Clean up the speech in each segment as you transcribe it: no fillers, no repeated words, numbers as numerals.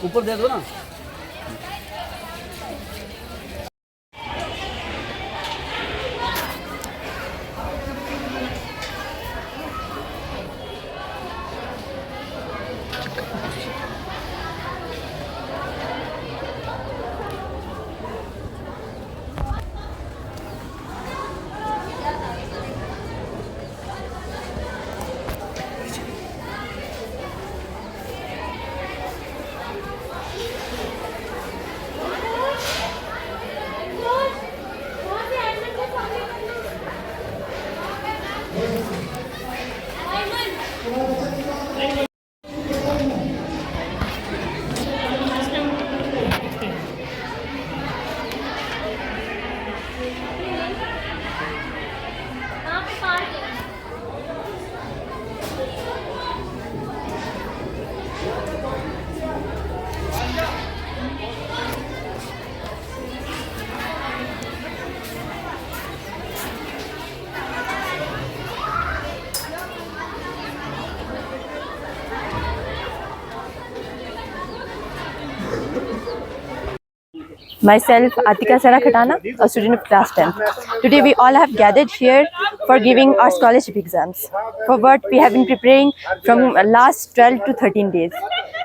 ऊपर दे दो ना। Myself, Atika Sara Khatana, a student of class 10th. Today we all have gathered here for giving our scholarship exams, for what we have been preparing from last 12 to 13 days.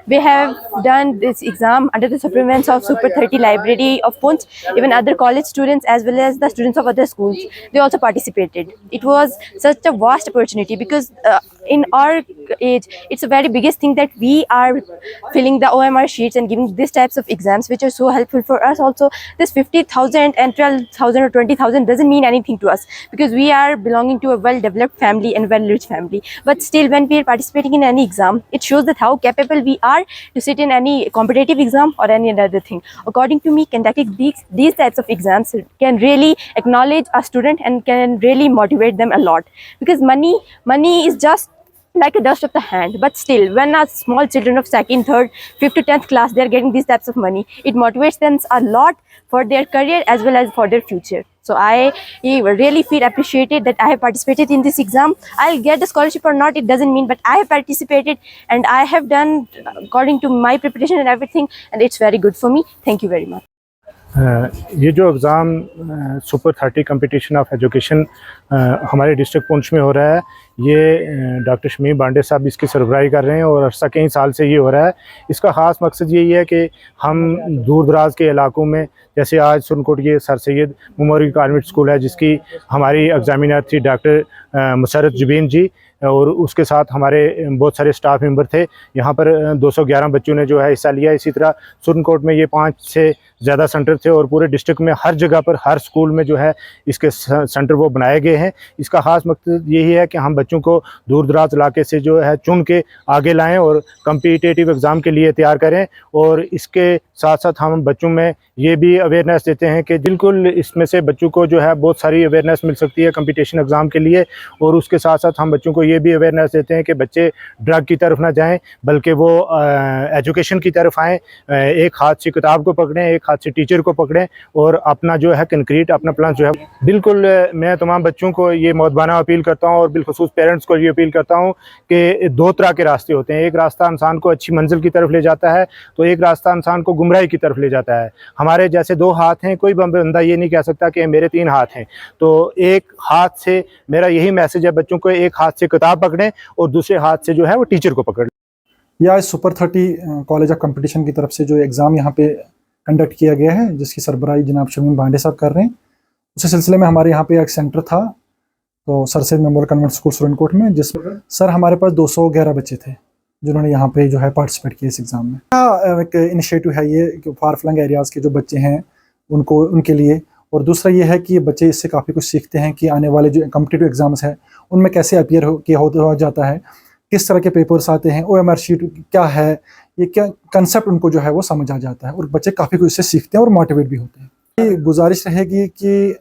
We have done this exam under the supervision of Super 30 Library of Poonch. Even other college students as well as the students of other schools, they also participated. It was such a vast opportunity because in our age, it's a very biggest thing that we are filling the OMR sheets and giving these types of exams, which are so helpful for us. Also, this 50,000 and 12,000 or 20,000 doesn't mean anything to us because we are belonging to a well-developed family and well-rich family. But still, when we are participating in any exam, it shows that how capable we are to sit in any competitive exam or any other thing. According to me, conducting these types of exams can really acknowledge a student and can really motivate them a lot, because money is just like a dust of the hand. But still, when our small children of second, third, fifth to 10th class, they are getting these types of money, it motivates them a lot for their career as well as for their future. So I really feel appreciated that I have participated in this exam. I'll get the scholarship or not, it doesn't mean, but I have participated and I have done according to my preparation and everything, and it's very good for me. Thank you very much. ये जो exam super 30 competition of education हमारे district Poonch में हो रहा है, ये doctor Shamim Bande साहब इसकी सरबराही कर रहे हैं और अरसा कई साल से ये हो रहा है। इसका ख़ास मकसद यही है कि हम दूर दराज के इलाकों में, जैसे आज सुरनकोट ये sir Syed memorial convent school है जिसकी हमारी एग्ज़ामिनर थी डॉक्टर मुसरत जुबीन जी, और उसके साथ हमारे बहुत सारे स्टाफ मेंबर थे। यहाँ पर 211 बच्चों ने जो है हिस्सा लिया। इसी तरह सुरनकोट में ये 5 से ज़्यादा सेंटर थे और पूरे डिस्ट्रिक्ट में हर जगह पर हर स्कूल में जो है इसके सेंटर वो बनाए गए हैं। इसका ख़ास मकसद यही है कि हम बच्चों को दूर दराज इलाके से जो है चुन के आगे लाएं और कम्पिटिटिव एग्ज़ाम के लिए तैयार करें। और इसके साथ साथ हम बच्चों में ये भी अवेयरनेस देते हैं कि बिल्कुल इसमें से बच्चों को जो है बहुत सारी अवेयरनेस मिल सकती है कंपटीशन एग्ज़ाम के लिए। और उसके साथ साथ हम बच्चों को ये भी अवेयरनेस देते हैं कि बच्चे ड्रग की तरफ ना जाएं, बल्कि वो एजुकेशन की तरफ आएँ। एक हाथ से किताब को पकड़ें, एक हाथ से टीचर को पकड़ें और अपना जो है कंक्रीट अपना प्लान जो है। बिल्कुल मैं तमाम बच्चों को ये मौदबाना अपील करता हूँ और बिलखुसूस पेरेंट्स को ये अपील करता हूँ कि 2 तरह के रास्ते होते हैं। एक रास्ता इंसान को अच्छी मंजिल की तरफ ले जाता है, तो एक रास्ता इंसान को गुमराही की तरफ ले जाता है। हमारे जैसे 2 हाथ हैं, कोई बंदा ये नहीं कह सकता कि मेरे 3 हाथ हैं। तो एक हाथ से मेरा यही मैसेज है बच्चों को, एक हाथ से किताब पकड़ें और दूसरे हाथ से जो है वो टीचर को पकड़। यह सुपर 30 कॉलेज ऑफ कंपटीशन की तरफ से जो एग्ज़ाम यहाँ पे कंडक्ट किया गया है, जिसकी सरबराही जनाब शमीम बांडे साहब कर रहे हैं, उसी सिलसिले में हमारे यहाँ पे एक सेंटर था तो sir Syed memorial convent school Surankot में, जिस सर हमारे पास 211 बच्चे थे जिन्होंने यहाँ पे जो है पार्टिसिपेट किया इस एग्ज़ाम में। एक इनिशिएटिव है ये कि फार फ्लंग एरियाज़ के जो बच्चे हैं उनके लिए, और दूसरा ये है कि बच्चे इससे काफ़ी कुछ सीखते हैं कि आने वाले जो कॉम्पिटिटिव एग्ज़ाम्स हैं उनमें कैसे अपीयर हो जाता है, किस तरह के पेपर्स आते हैं, OMR शीट क्या है, ये क्या कंसेप्ट उनको जो है वो समझ आ जाता है और बच्चे काफ़ी कुछ इससे सीखते हैं और मोटिवेट भी होते हैं। ये गुजारिश रहेगी कि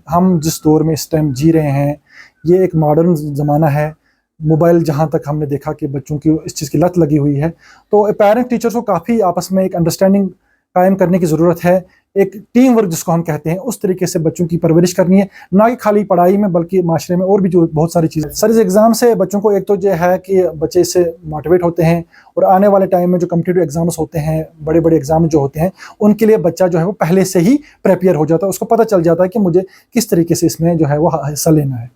हम जिस दौर में इस टाइम जी रहे हैं, ये एक मॉडर्न ज़माना है। मोबाइल जहाँ तक हमने देखा कि बच्चों की इस चीज़ की लत लगी हुई है, तो पेरेंट टीचर्स को काफ़ी आपस में एक अंडरस्टैंडिंग कायम करने की ज़रूरत है। एक टीम वर्क जिसको हम कहते हैं, उस तरीके से बच्चों की परवरिश करनी है, ना कि खाली पढ़ाई में बल्कि माशरे में और भी जो बहुत सारी चीज़ें। सर इस एग्ज़ाम से बच्चों को एक तो जो है कि बच्चे इससे मोटिवेट होते हैं और आने वाले टाइम में जो कॉम्पिटिटिव एग्जाम्स होते हैं, बड़े बड़े एग्जाम जो होते हैं, उनके लिए बच्चा जो है वो पहले से ही प्रिपेयर हो जाता है, उसको पता चल जाता है कि मुझे किस तरीके से इसमें जो है वो हिस्सा लेना है।